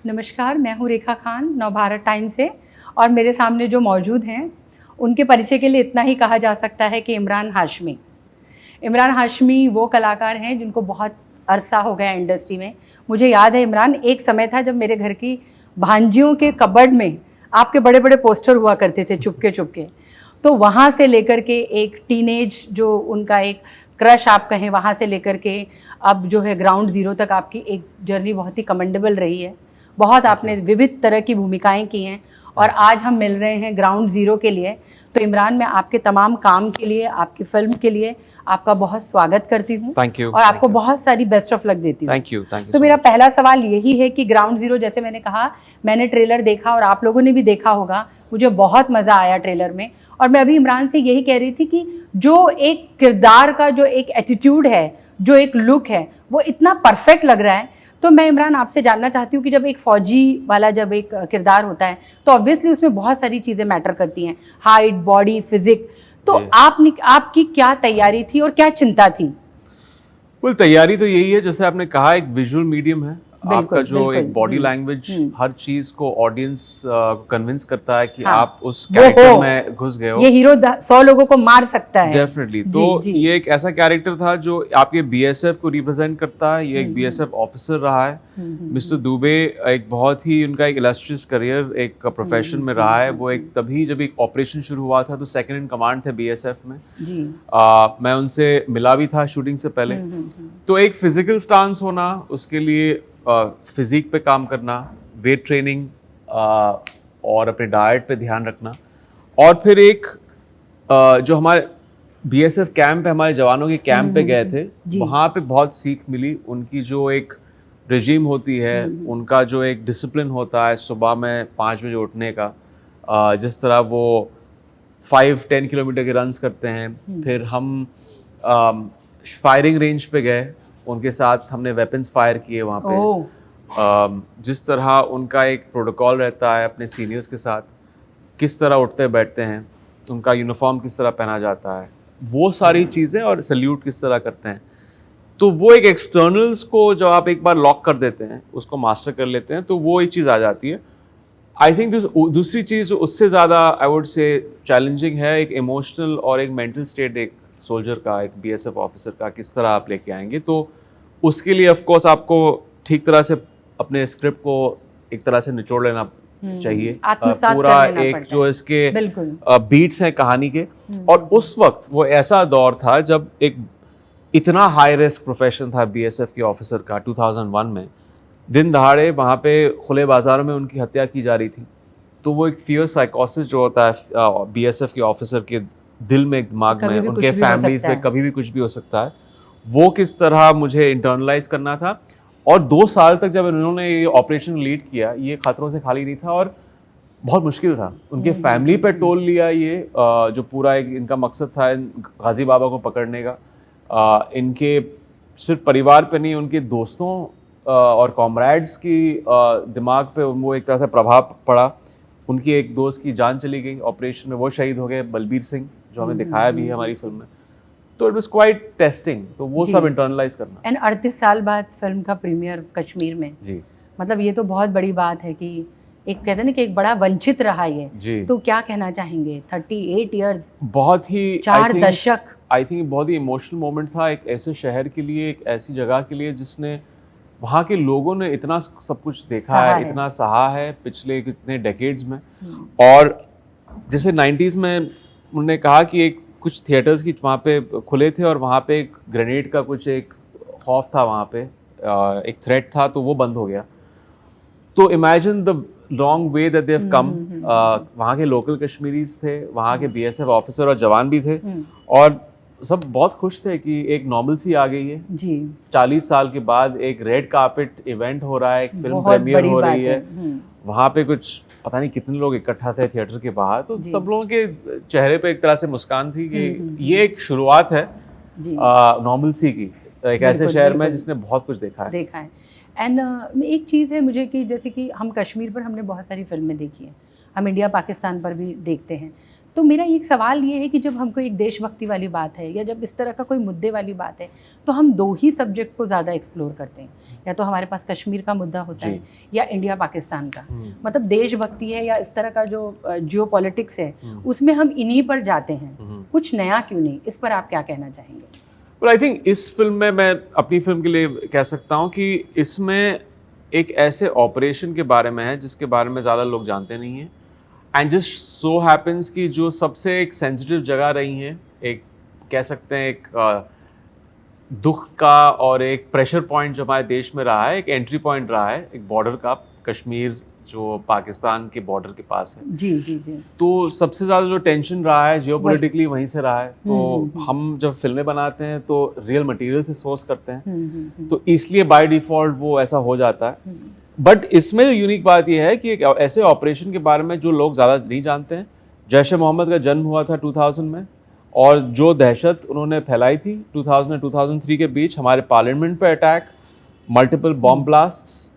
नमस्कार, मैं हूँ रेखा खान, नवभारत टाइम से। और मेरे सामने जो मौजूद हैं उनके परिचय के लिए इतना ही कहा जा सकता है कि इमरान हाशमी। इमरान हाशमी वो कलाकार हैं जिनको बहुत अरसा हो गया इंडस्ट्री में। मुझे याद है इमरान, एक समय था जब मेरे घर की भांजियों के कबर्ड में आपके बड़े बड़े पोस्टर हुआ करते थे चुपके चुपके। तो वहाँ से लेकर के एक टीनेज जो उनका एक क्रश आप कहें, वहाँ से लेकर के अब जो है ग्राउंड ज़ीरो तक आपकी एक जर्नी बहुत ही कमेंडेबल रही है। बहुत आपने विविध तरह की भूमिकाएं की हैं और आज हम मिल रहे हैं ग्राउंड ज़ीरो के लिए। तो इमरान, मैं आपके तमाम काम के लिए, आपकी फिल्म के लिए आपका बहुत स्वागत करती हूँ। Thank you. और आपको बहुत सारी बेस्ट ऑफ लक देती हूँ। Thank you. तो मेरा पहला सवाल यही है कि ग्राउंड ज़ीरो, जैसे मैंने कहा, मैंने ट्रेलर देखा और आप लोगों ने भी देखा होगा, मुझे बहुत मज़ा आया ट्रेलर में। और मैं अभी इमरान से यही कह रही थी कि जो एक किरदार का जो एक एटीट्यूड है, जो एक लुक है, वो इतना परफेक्ट लग रहा है। तो मैं इमरान आपसे जानना चाहती हूँ कि जब एक फौजी वाला जब एक किरदार होता है तो ऑब्वियसली उसमें बहुत सारी चीज़ें मैटर करती हैं, हाइट, बॉडी, फिजिक। तो आपकी क्या तैयारी थी और क्या चिंता थी? तैयारी तो यही है, जैसे आपने कहा, एक विजुअल मीडियम है। आपका जो एक बॉडी लैंग्वेज हर चीज को ऑडियंस कन्विंस करता है कि आप उस कैरेक्टर में घुस गए हो। ये हीरो 100 लोगों को मार सकता है। डेफिनेटली। तो ये एक ऐसा कैरेक्टर था जो आपके बीएसएफ को रिप्रेजेंट करता है। ये एक बीएसएफ ऑफिसर रहा है। मिस्टर दुबे एक बहुत ही उनका एक इलस्ट्रियस करियर एक प्रोफेशन में रहा है। वो एक तभी जब एक ऑपरेशन शुरू हुआ था तो सेकंड इन कमांड थे बीएसएफ में। मैं उनसे मिला भी था शूटिंग से पहले। तो एक फिजिकल स्टांस होना, उसके लिए फिजिक पे काम करना, वेट ट्रेनिंग और अपने डाइट पे ध्यान रखना, और फिर एक जो हमारे बीएसएफ कैंप है, हमारे जवानों के कैंप पे गए थे, वहाँ पे बहुत सीख मिली। उनकी जो एक रेजिम होती है, उनका जो एक डिसिप्लिन होता है, सुबह में 5 बजे उठने का, जिस तरह वो 5-10 किलोमीटर के रन्स करते हैं। फिर हम फायरिंग रेंज पे गए, उनके साथ हमने वेपन्स फायर किए वहाँ पे। जिस तरह उनका एक प्रोटोकॉल रहता है अपने सीनियर्स के साथ, किस तरह उठते बैठते हैं, उनका यूनिफॉर्म किस तरह पहना जाता है, वो सारी चीज़ें, और सल्यूट किस तरह करते हैं। तो वो एक एक्सटर्नल्स को जब आप एक बार लॉक कर देते हैं, उसको मास्टर कर लेते हैं, तो वो एक चीज़ आ जाती है। आई थिंक दूसरी चीज़ उससे ज़्यादा आई वुड से चैलेंजिंग है, एक इमोशनल और एक मेंटल स्टेट एक सोल्जर का, एक बीएसएफ ऑफिसर का किस तरह आप लेके आएंगे। तो उसके लिए ऑफ कोर्स आपको ठीक तरह से अपने स्क्रिप्ट को एक तरह से निचोड़ लेना चाहिए। पूरा एक जो इसके बीट्स हैं कहानी के। और उस वक्त वो ऐसा दौर था जब एक इतना हाई रिस्क प्रोफेशन था बीएसएफ के ऑफिसर का, 2001 में दिन दहाड़े वहाँ पे खुले बाजारों में उनकी हत्या की जा रही थी। तो वो एक फियर साइकोसिस जो होता है बीएसएफ के ऑफिसर के दिल में, दिमाग में, उनके फैमिलीज में कभी भी कुछ भी हो सकता है, वो किस तरह मुझे इंटरनलाइज करना था। और 2 साल तक जब उन्होंने ये ऑपरेशन लीड किया, ये खतरों से खाली नहीं था और बहुत मुश्किल था। उनके फैमिली पे टोल लिया ये, जो पूरा एक इनका मकसद था गाजी बाबा को पकड़ने का। इनके सिर्फ परिवार पे नहीं, उनके दोस्तों और कॉमरेड्स की दिमाग पे वो एक तरह से प्रभाव पड़ा। उनकी एक दोस्त की जान चली गई ऑपरेशन में, वो शहीद हो गए, बलबीर सिंह, जो हमें दिखाया भी है हमारी फिल्म में। तो इट वाज क्वाइट टेस्टिंग। तो वो सब इंटरनलाइज करना। एंड 38 साल बाद फिल्म का प्रीमियर कश्मीर में। जी। मतलब ये तो बहुत बड़ी बात है कि एक कहते हैं ना कि एक बड़ा वंचित रहा ये। जी। तो क्या कहना चाहेंगे? 38 इयर्स, बहुत ही 4 दशक। आई थिंक बहुत ही इमोशनल मोमेंट था एक ऐसे शहर के लिए, एक ऐसी जगह के लिए जिसने, वहाँ के लोगों ने इतना सब कुछ देखा है, इतना सहा है पिछले कितने डेकेड्स में। और जैसे 90s में उन्होंने कहा कि एक कुछ थिएटर्स की वहाँ पे खुले थे और वहाँ पे एक ग्रेनेड का कुछ एक खौफ था, वहाँ पे एक थ्रेट था, तो वो बंद हो गया। तो imagine the long way that they have come. वहाँ के लोकल कश्मीरीज थे, वहाँ के बीएसएफ ऑफिसर और जवान भी थे, और सब बहुत खुश थे कि एक नॉर्मलसी आ गई है जी। 40 साल के बाद एक रेड कार्पेट इवेंट हो रहा है, एक फिल्म प्रीमियर हो रही है। वहाँ पे कुछ पता नहीं कितने लोग इकट्ठा थे थिएटर के बाहर, तो सब लोगों के चेहरे पे एक तरह से मुस्कान थी कि ये एक शुरुआत है नॉर्मलसी की, एक ऐसे शहर में जिसने बहुत कुछ देखा है। एंड एक चीज़ है मुझे कि जैसे कि हम कश्मीर पर हमने बहुत सारी फिल्में देखी हैं, हम इंडिया पाकिस्तान पर भी देखते हैं, तो मेरा एक सवाल ये है कि जब हमको एक देशभक्ति वाली बात है या जब इस तरह का कोई मुद्दे वाली बात है तो हम दो ही सब्जेक्ट को ज़्यादा एक्सप्लोर करते हैं, या तो हमारे पास कश्मीर का मुद्दा होता है या इंडिया पाकिस्तान का। मतलब देशभक्ति है या इस तरह का जो जियो पॉलिटिक्स है उसमें हम इन्हीं पर जाते हैं, कुछ नया क्यों नहीं? इस पर आप क्या कहना चाहेंगे? Well, I think इस फिल्म में मैं अपनी फिल्म के लिए कह सकता हूँ कि इसमें एक ऐसे ऑपरेशन के बारे में है जिसके बारे में ज़्यादा लोग जानते नहीं हैं, एंड जस्ट सो हैपन्स कि जो सबसे एक सेंसिटिव जगह रही है, एक कह सकते हैं एक दुख का और एक प्रेशर पॉइंट जो हमारे देश में रहा है, एक एंट्री पॉइंट रहा है, एक बॉर्डर का, कश्मीर जो पाकिस्तान के बॉर्डर के पास है। जी जी जी। तो सबसे ज़्यादा जो टेंशन रहा है जियोपॉलिटिकली वहीं से रहा है। तो हम जब फिल्में बनाते हैं तो रियल मटेरियल से सोर्स करते हैं, तो इसलिए बाय डिफ़ॉल्ट वो ऐसा हो जाता है। बट इसमें यूनिक बात यह है कि एक ऐसे ऑपरेशन के बारे में जो लोग ज़्यादा नहीं जानते हैं, जैश ए मोहम्मद का जन्म हुआ था 2000 में, और जो दहशत उन्होंने फैलाई थी 2000 और 2003 के बीच, हमारे पार्लियामेंट पे अटैक, मल्टीपल बॉम्ब ब्लास्ट्स,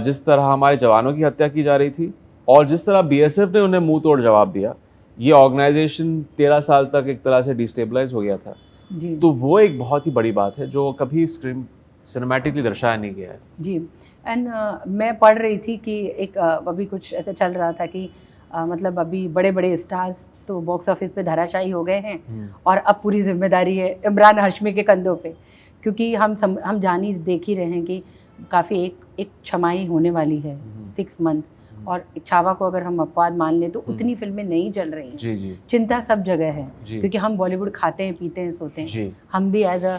जिस तरह हमारे जवानों की हत्या की जा रही थी और जिस तरह बीएसएफ ने उन्हें मुंह तोड़ जवाब दिया, ये ऑर्गेनाइजेशन 13 साल तक एक तरह से डिस्टेबलाइज हो गया था जी। तो वो एक बहुत ही बड़ी बात है जो कभी स्क्रीन सिनेमैटिकली दर्शाया नहीं गया है जी। एंड मैं पढ़ रही थी कि एक अभी कुछ ऐसा चल रहा था कि मतलब अभी बड़े बड़े स्टार्स तो बॉक्स ऑफिस पे धराशायी हो गए हैं और अब पूरी जिम्मेदारी है इमरान हाशमी के कंधों पे, क्योंकि हम जान ही देख ही रहे हैं कि काफ़ी एक छमाई होने वाली है 6 मंथ, और छावा को अगर हम अपवाद मान लें तो उतनी फिल्में नहीं चल रही हैं। जी। चिंता सब जगह है क्योंकि हम बॉलीवुड खाते हैं, पीते हैं, सोते हैं। हम भी एज अ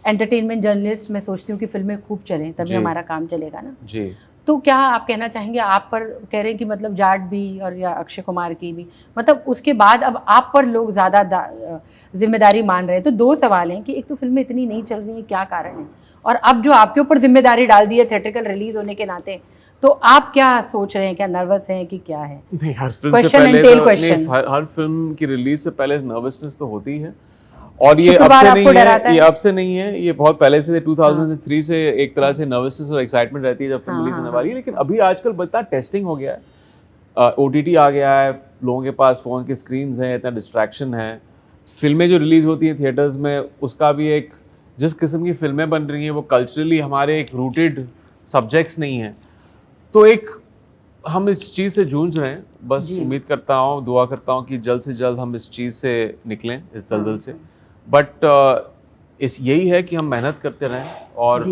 एंटरटेनमेंट जर्नलिस्ट मैं सोचती हूँ कि फिल्में खूब चलें तभी हमारा काम चलेगा ना जी। तो क्या आप कहना चाहेंगे, आप पर कह रहे हैं कि मतलब जाट भी और या अक्षय कुमार की भी, मतलब उसके बाद अब आप पर लोग ज़्यादा जिम्मेदारी मान रहे हैं, तो 2 सवाल हैं कि एक तो फिल्में इतनी नहीं चल रही हैं, क्या कारण है, और अब जो आपके ऊपर जिम्मेदारी डाल दी है थिएट्रिकल रिलीज होने के नाते, तो आप क्या सोच रहे हैं, क्या नर्वस हैं कि क्या है? नहीं, हर फिल्म से पहले हर फिल्म की रिलीज से पहले नर्वसनेस तो होती है, और ये अब से नहीं है, ये अब से नहीं है, ये बहुत पहले से 2003 से एक तरह से नर्वसनेस और एक्साइटमेंट रहती है जब फिल्म रिलीज होने वाली है। लेकिन अभी आजकल इतना टेस्टिंग हो गया है, OTT आ गया है, लोगों के पास फ़ोन की स्क्रीन्स हैं, इतना डिस्ट्रैक्शन है, फिल्में जो रिलीज़ होती हैं थिएटर्स में उसका भी एक जिस किस्म की फिल्में बन रही हैं वो कल्चरली हमारे एक रूटेड सब्जेक्ट्स नहीं हैं, तो एक हम इस चीज़ से जूझ रहे हैं। बस उम्मीद करता हूँ, दुआ करता हूँ कि जल्द से जल्द हम इस चीज़ से निकलें, इस दलदल से। बट इस यही है कि हम मेहनत करते रहें और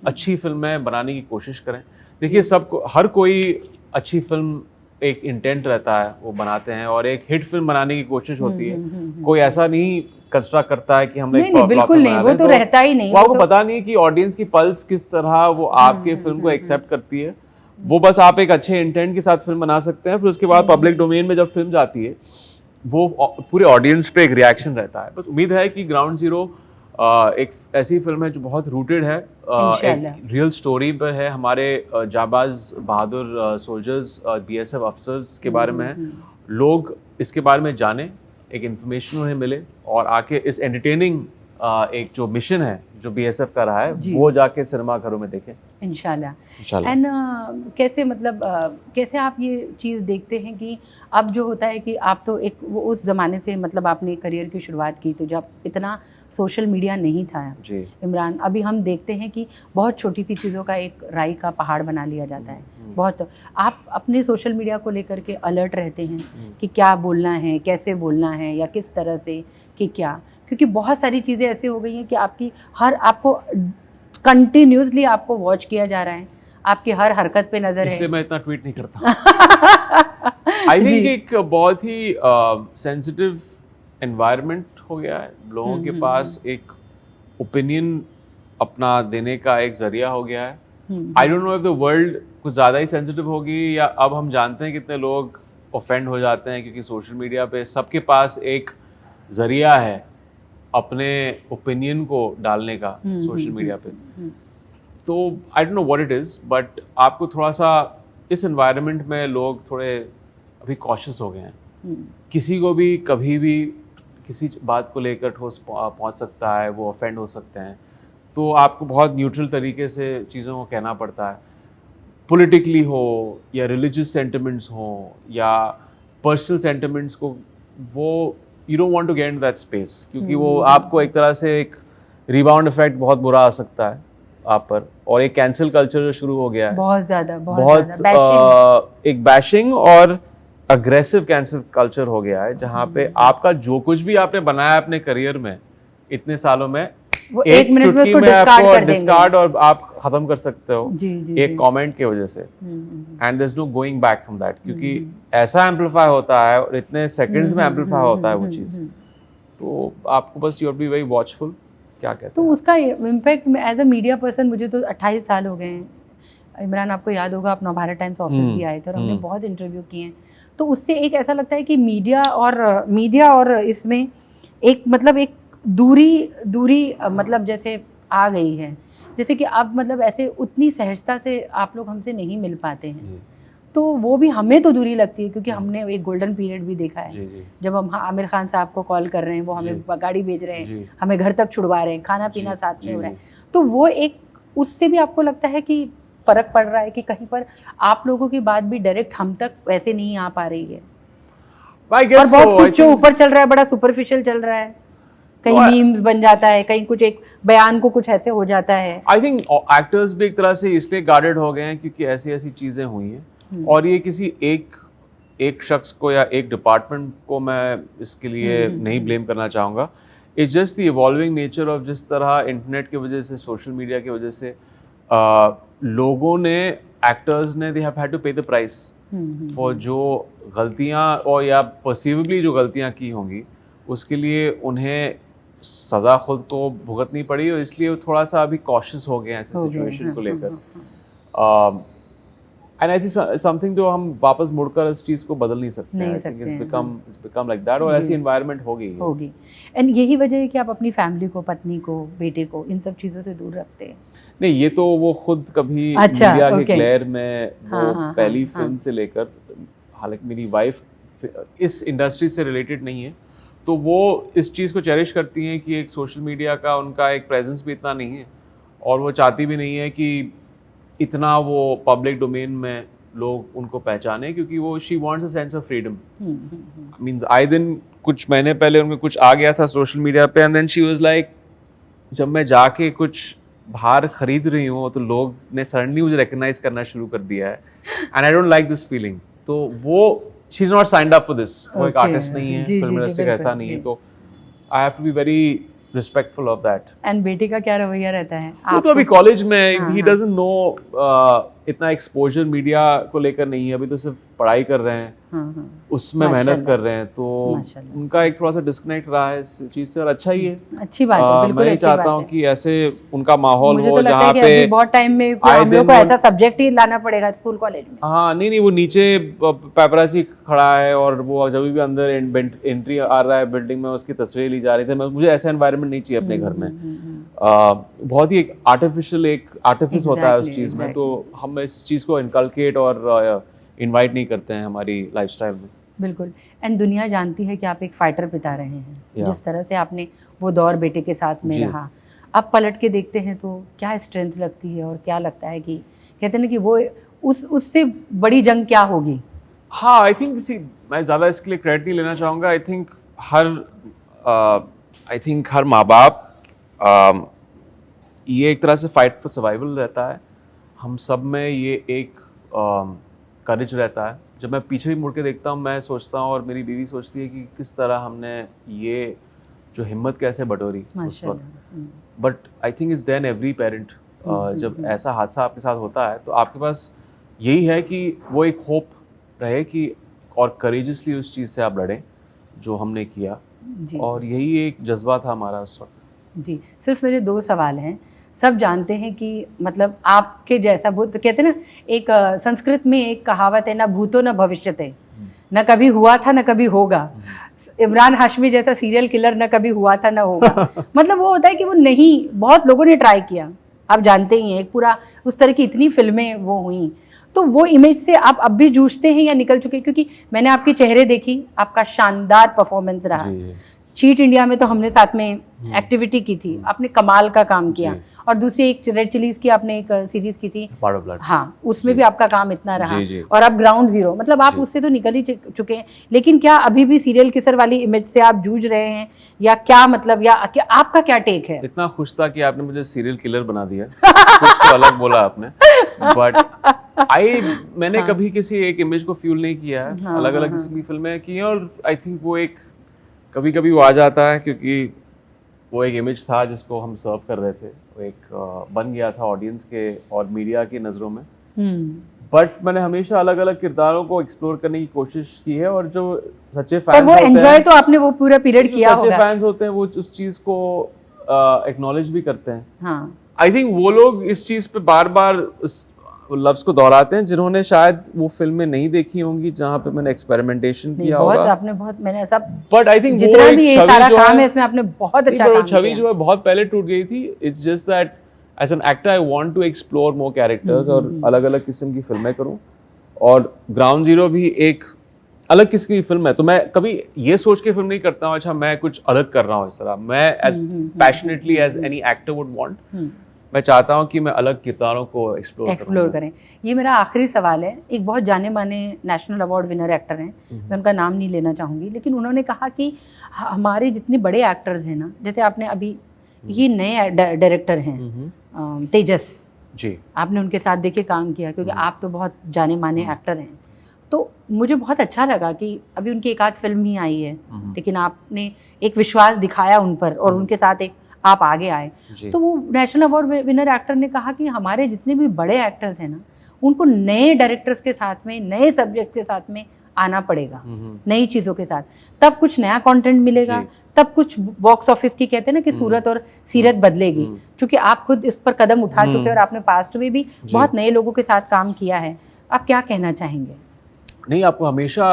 अच्छी फिल्में बनाने की कोशिश करें। देखिए, सबको, हर कोई अच्छी फिल्म एक इंटेंट रहता है, वो बनाते हैं और एक हिट फिल्म बनाने की कोशिश होती है। कोई ऐसा नहीं कंस्ट्रक्ट करता है कि हमने बिल्कुल नहीं, वो तो रहता ही नहीं। वो आपको पता नहीं कि ऑडियंस की पल्स किस तरह वो आपके फिल्म को एक्सेप्ट करती है। वो बस आप एक अच्छे इंटेंट के साथ फिल्म बना सकते हैं, फिर उसके बाद पब्लिक डोमेन में जब फिल्म जाती है वो पूरे ऑडियंस पे एक रिएक्शन रहता है। बस उम्मीद है कि ग्राउंड जीरो एक ऐसी फिल्म है जो बहुत रूटेड है, एक रियल स्टोरी पर है, हमारे जाबाज बहादुर सोल्जर्स, BSF अफसर्स के बारे में है। लोग इसके बारे में जाने, एक इन्फॉर्मेशन उन्हें मिले और आके इस एंटरटेनिंग एक जो मिशन है जो BSF का रहा है वो जाके सिनेमा घरों में देखें इंशाल्लाह। एंड कैसे, मतलब कैसे आप ये चीज़ देखते हैं कि अब जो होता है कि आप तो एक वो उस ज़माने से, मतलब आपने करियर की शुरुआत की तो जब इतना सोशल मीडिया नहीं था जी। इमरान, अभी हम देखते हैं कि बहुत छोटी सी चीज़ों का एक राई का पहाड़ बना लिया जाता है। बहुत आप अपने सोशल मीडिया को लेकर के अलर्ट रहते हैं कि क्या बोलना है, कैसे बोलना है, या किस तरह से कि क्या, क्योंकि बहुत सारी चीज़ें ऐसी हो गई हैं कि आपको कंटिन्यूसली आपको वॉच किया जा रहा है, आपकी हर हरकत पे नज़र है। इसलिए मैं इतना ट्वीट नहीं करता। आई थिंक एक बहुत ही सेंसिटिव एनवायरनमेंट हो गया है, लोगों के पास एक ओपिनियन अपना देने का एक जरिया हो गया है। I don't know if the world कुछ ज़्यादा ही सेंसिटिव होगी, या अब हम जानते हैं कितने लोग ऑफेंड हो जाते हैं क्योंकि सोशल मीडिया पे सबके पास एक जरिया है अपने ओपिनियन को डालने का सोशल मीडिया पे। तो I don't know what it is, but आपको थोड़ा सा इस एनवायरनमेंट में लोग थोड़े अभी कॉशियस हो गए हैं। किसी को भी कभी भी किसी बात को लेकर ठोस पहुंच सकता है, वो ऑफेंड हो सकते हैं, तो आपको बहुत न्यूट्रल तरीके से चीज़ों को कहना पड़ता है। पॉलिटिकली हो या रिलीजियस सेंटिमेंट्स हो या पर्सनल सेंटिमेंट्स को वो you don't want to get in that space, क्योंकि वो आपको एक तरह से एक रिबाउंड इफेक्ट बहुत बुरा आ सकता है आप पर, और एक कैंसिल कल्चर जो शुरू हो गया है बहुत ज्यादा एक बैशिंग और अग्रेसिव कैंसिल कल्चर हो गया है, जहाँ पे आपका जो कुछ भी आपने बनाया अपने करियर में इतने सालों में, वो एक मिनट में उसको आपको डिस्कार्ड और आप खत्म कर सकते हो जी, एक कमेंट की वजह से, and there is no going back from that, क्योंकि ऐसा एम्पलीफाई होता है और इतने सेकंड्स में एम्पलीफाई होता है वो चीज, तो आपको बस you have to be very watchful. क्या कहते हैं तो उसका impact as a media person, मुझे तो 28 साल हो गए हैं। इमरान, आपको याद होगा आप नवभारत टाइम्स ऑफिस भी आए थे और हमने बहुत इंटरव्यू किए हैं, तो उससे एक ऐसा लगता है कि मीडिया और इसमें एक मतलब एक दूरी मतलब जैसे आ गई है, जैसे कि अब मतलब ऐसे उतनी सहजता से आप लोग हमसे नहीं मिल पाते हैं, तो वो भी हमें तो दूरी लगती है, क्योंकि हमने एक गोल्डन पीरियड भी देखा है जब हम आमिर खान साहब को कॉल कर रहे हैं, वो हमें गाड़ी भेज रहे हैं, हमें घर तक छुड़वा रहे हैं, खाना पीना साथ में हो रहा है, तो वो एक उससे भी आपको लगता है कि फर्क पड़ रहा है कि कहीं पर आप लोगों की बात भी डायरेक्ट हम तक वैसे नहीं आ पा रही है, और बहुत कुछ जो ऊपर चल रहा है बड़ा सुपरफिशियल चल रहा है, कहीं मीम्स बन जाता है, कहीं कुछ एक बयान को कुछ ऐसे हो जाता है। आई थिंक एक्टर्स भी एक तरह से इसलिए गार्डेड हो गए हैं क्योंकि ऐसी ऐसी चीजें हुई हैं, और ये किसी एक शख्स को या एक डिपार्टमेंट को मैं इसके लिए नहीं ब्लेम करना चाहूँगा। It's just the evolving nature of जिस तरह इंटरनेट की वजह से, सोशल मीडिया की वजह से लोगों ने, एक्टर्स ने, दे हैव हैड टू पे द प्राइस फॉर जो गलतियाँ और या परसीवेबली जो गलतियाँ की होंगी, उसके लिए उन्हें सज़ा खुद को भुगतनी पड़ी, और इसलिए थोड़ा सा अभी कॉशियस हो गए हैं ऐसे सिचुएशन को लेकर। एंड आई थिंक समथिंग जो हम वापस मुड़कर इस चीज़ को बदल नहीं सकते हैं। इट्स बिकम लाइक दैट, और ऐसी एनवायरनमेंट होगी। एंड यही वजह है कि आप अपनी फैमिली को, पत्नी को, बेटे को इन सब चीज़ों से दूर रखते हैं। नहीं, ये तो वो खुद कभी मीडिया के ग्लेयर में वो पहली फिल्म से लेकर, हालांकि मेरी वाइफ इस इंडस्ट्री से रिलेटेड नहीं है, तो वो इस चीज़ को चेरिश करती हैं कि एक सोशल मीडिया का उनका एक प्रेजेंस भी इतना नहीं है, और वो चाहती भी नहीं है कि इतना वो पब्लिक डोमेन में लोग उनको पहचाने, क्योंकि वो she wants a sense of freedom. Means आए दिन कुछ महीने पहले उनको कुछ आ गया था सोशल मीडिया पे, and then she was like, जब मैं जाके कुछ बाहर खरीद रही हूँ तो लोग ने सडनली मुझे रिकग्नाइज करना शुरू कर दिया है, and I don't like this feeling. तो वो she is not signed up for this, वो एक आर्टिस्ट नहीं है, फिल्म इंडस्ट्री का ऐसा नहीं है, तो I have to be very respectful of that. And बेटे का क्या रवैया रहता है? वो तो अभी कॉलेज में, ही डजंट नो, इतना एक्सपोजर मीडिया को लेकर नहीं है, अभी तो सिर्फ पढ़ाई कर रहे हैं, उसमें मेहनत कर रहे हैं, तो उनका एक थोड़ा सा डिस्कनेक्ट रहा है इस चीज से, और अच्छा ही है, अच्छी बात है, बिल्कुल। मैं चाहता हूँ कि ऐसे उनका माहौल हो जहाँ पे बहुत टाइम में हम लोग को ऐसा सब्जेक्ट ही लाना पड़ेगा स्कूल कॉलेज में। हाँ, नहीं, वो नीचे पेपरासी खड़ा है और वो जब भी अंदर एंट्री आ रहा है बिल्डिंग में, उसकी तस्वीर ली जा रही थी। मुझे ऐसा एनवायरनमेंट नहीं चाहिए अपने घर में। बहुत ही एक आर्टिफिस होता है उस चीज में, तो हम इस चीज को इनकलकेट और इनवाइट नहीं करते हैं हमारी लाइफस्टाइल में। बिल्कुल। एंड दुनिया जानती है कि आप एक फाइटर पिता रहे हैं, जिस तरह से आपने वो दौर बेटे के साथ में रहा, अब पलट के देखते हैं तो क्या स्ट्रेंथ लगती है, और क्या लगता है कि कहते हैं कि वो उससे बड़ी जंग क्या होगी? हाँ, आई थिंक मैं ज़्यादा इसके लिए क्रेडिट नहीं लेना चाहूँगा। आई थिंक हर माँ बाप ये एक तरह से फाइट फॉर सर्वाइवल रहता है। हम सब में ये एक करेज रहता है। जब मैं पीछे भी मुड़ के देखता हूँ, मैं सोचता हूँ और मेरी बीवी सोचती है कि किस तरह हमने ये जो हिम्मत कैसे बटोरी उस वक्त। But I think it's then every parent, जब ऐसा हादसा आपके साथ होता है तो आपके पास यही है कि वो एक होप रहे कि और करेजसली उस चीज़ से आप लड़ें जो हमने किया, और यही एक जज्बा था हमारा उस वक्त। जी, सिर्फ मेरे 2 सवाल हैं। सब जानते हैं कि मतलब आपके जैसा भूत, तो कहते हैं ना, एक संस्कृत में एक कहावत है, ना भूतो न भविष्यते, न कभी हुआ था न कभी होगा। इमरान हाशमी जैसा सीरियल किलर न कभी हुआ था न होगा। मतलब वो होता है कि वो नहीं, बहुत लोगों ने ट्राई किया, आप जानते ही हैं, एक पूरा उस तरह की इतनी फिल्में वो हुई, तो वो इमेज से आप अब भी जूझते हैं या निकल चुके? क्योंकि मैंने आपके चेहरे देखी, आपका शानदार परफॉर्मेंस रहा। चीट इंडिया में तो हमने साथ में एक्टिविटी की थी, आपने कमाल का काम किया, और दूसरी एक रेड चिलीज की आपने एक सीरीज की थी पार्ट ऑफ ब्लड, हाँ, उसमें भी आपका काम इतना रहा। जी, जी। और अब ग्राउंड जीरो, मतलब आप उससे तो निकल ही चुके हैं, लेकिन क्या अभी भी सीरियल किसर वाली इमेज से आप जूझ रहे हैं या क्या, मतलब या आपका क्या टेक है? इतना खुश था कि आपने मुझे सीरियल किलर बना दिया। कुछ तो अलग बोला आपने, बट मैंने कभी किसी एक इमेज को फ्यूल नहीं किया है। हाँ, अलग अलग किस्म की फिल्में की हैं और आई थिंक वो एक कभी कभी वो आ जाता है क्योंकि वो एक इमेज था जिसको हम सर्व कर रहे थे, वो एक बन गया था ऑडियंस के और मीडिया की नज़रों में। बट मैंने हमेशा अलग अलग किरदारों को एक्सप्लोर करने की कोशिश की है और जो सच्चे फैंस वो एंजॉय तो आपने वो पूरा पीरियड किया होगा। सच्चे फैंस होते हैं वो उस चीज को एक्नॉलेज भी करते हैं। हाँ, आई थिंक वो लोग इस चीज पे बार बार उस लफ्ज को दोहराते हैं जिन्होंने शायद वो फिल्में नहीं देखी होंगी जहां पे मैंने एक्सपेरिमेंट किया होगा। आपने बहुत, मैंने सब, बट आई थिंक जितना भी ये सारा काम है इसमें आपने बहुत अच्छा काम किया। छवि जो है बहुत पहले टूट गई थी। It's just that as an actor I want to explore more characters और अलग अलग किस्म की फिल्में करूं। और ग्राउंड जीरो भी एक अलग किस्म की फिल्म है, तो मैं कभी ये सोच के फिल्म नहीं करता हूँ अच्छा मैं कुछ अलग कर रहा हूँ इस तरह। मैं as passionately as any actor would want, मैं चाहता हूँ कि मैं अलग किरदारों को एक्सप्लोर करें। ये मेरा आखिरी सवाल है। एक बहुत जाने माने नेशनल अवार्ड विनर एक्टर हैं, मैं उनका नाम नहीं लेना चाहूँगी, लेकिन उन्होंने कहा कि हमारे जितने बड़े एक्टर्स हैं ना, जैसे आपने अभी ये नए डायरेक्टर हैं तेजस जी, आपने उनके साथ देखिए काम किया, क्योंकि आप तो बहुत जाने माने एक्टर हैं। तो मुझे बहुत अच्छा लगा कि अभी उनकी एक आध फिल्म ही आई है, लेकिन आपने एक विश्वास दिखाया उन पर और उनके साथ एक आप आगे आए। तो वो नेशनल अवार्ड विनर एक्टर ने कहा कि हमारे जितने भी बड़े एक्टर्स हैं ना, उनको नए डायरेक्टर्स के साथ में, नए सब्जेक्ट के साथ में आना पड़ेगा, नई चीज़ों के साथ, तब कुछ नया कंटेंट मिलेगा, तब कुछ बॉक्स ऑफिस की कहते हैं ना कि सूरत और सीरत बदलेगी। क्योंकि आप खुद इस पर कदम उठा चुके और आपने पास्ट में भी बहुत नए लोगों के साथ काम किया है, आप क्या कहना चाहेंगे? नहीं, आपको हमेशा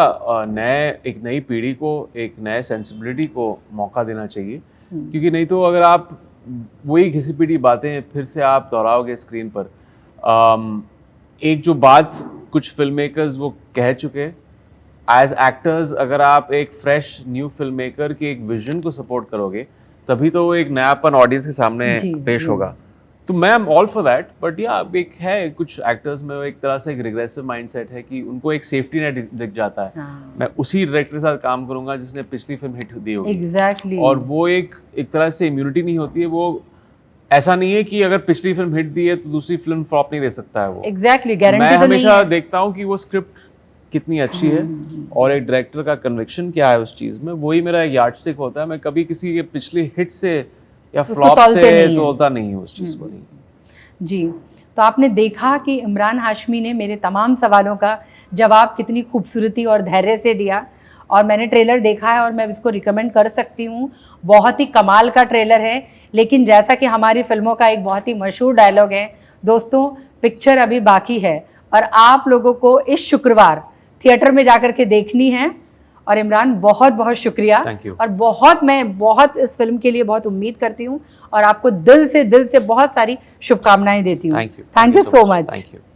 एक नई पीढ़ी को, एक नए सेंसिबिलिटी को मौका देना चाहिए, क्योंकि नहीं तो अगर आप वही घिसी पिटी बातें फिर से आप दोहराओगे स्क्रीन पर। एक जो बात कुछ फिल्म मेकर्स वो कह चुके, एज एक्टर्स अगर आप एक फ्रेश न्यू फिल्म मेकर के एक विजन को सपोर्ट करोगे तभी तो वो एक नयापन ऑडियंस के सामने पेश होगा। तो मैं am all for that, but या एक है कुछ एक्टर्स में एक तरह से एक रिग्रेसिव माइंडसेट है कि उनको एक सेफ्टी नेट दिख जाता है। मैं उसी डायरेक्टर के साथ काम करूंगा जिसने पिछली फिल्म हिट दी होगी। एग्जैक्टली। और वो एक तरह से इम्यूनिटी नहीं होती है। वो ऐसा नहीं है कि अगर पिछली फिल्म हिट दी है तो दूसरी फिल्म फ्लॉप नहीं दे सकता है वो। एग्जैक्टली, गारंटी मैं तो नहीं हमेशा है। देखता हूँ कि वो स्क्रिप्ट कितनी अच्छी है और एक डायरेक्टर का कन्विक्शन क्या है उस चीज में, वही मेरा यार्डस्टिक होता है। मैं कभी किसी के पिछली हिट से या फ्लॉप से तोलता नहीं हूँ उस चीज को। नहीं जी, तो आपने देखा कि इमरान हाशमी ने मेरे तमाम सवालों का जवाब कितनी खूबसूरती और धैर्य से दिया, और मैंने ट्रेलर देखा है और मैं इसको रिकमेंड कर सकती हूँ। बहुत ही कमाल का ट्रेलर है, लेकिन जैसा कि हमारी फिल्मों का एक बहुत ही मशहूर डायलॉग है, दोस्तों पिक्चर अभी बाकी है और आप लोगों को इस शुक्रवार थिएटर में जाकर के देखनी है। और इमरान बहुत बहुत शुक्रिया, और मैं बहुत इस फिल्म के लिए बहुत उम्मीद करती हूँ और आपको दिल से बहुत सारी शुभकामनाएं देती हूँ। Thank you so much.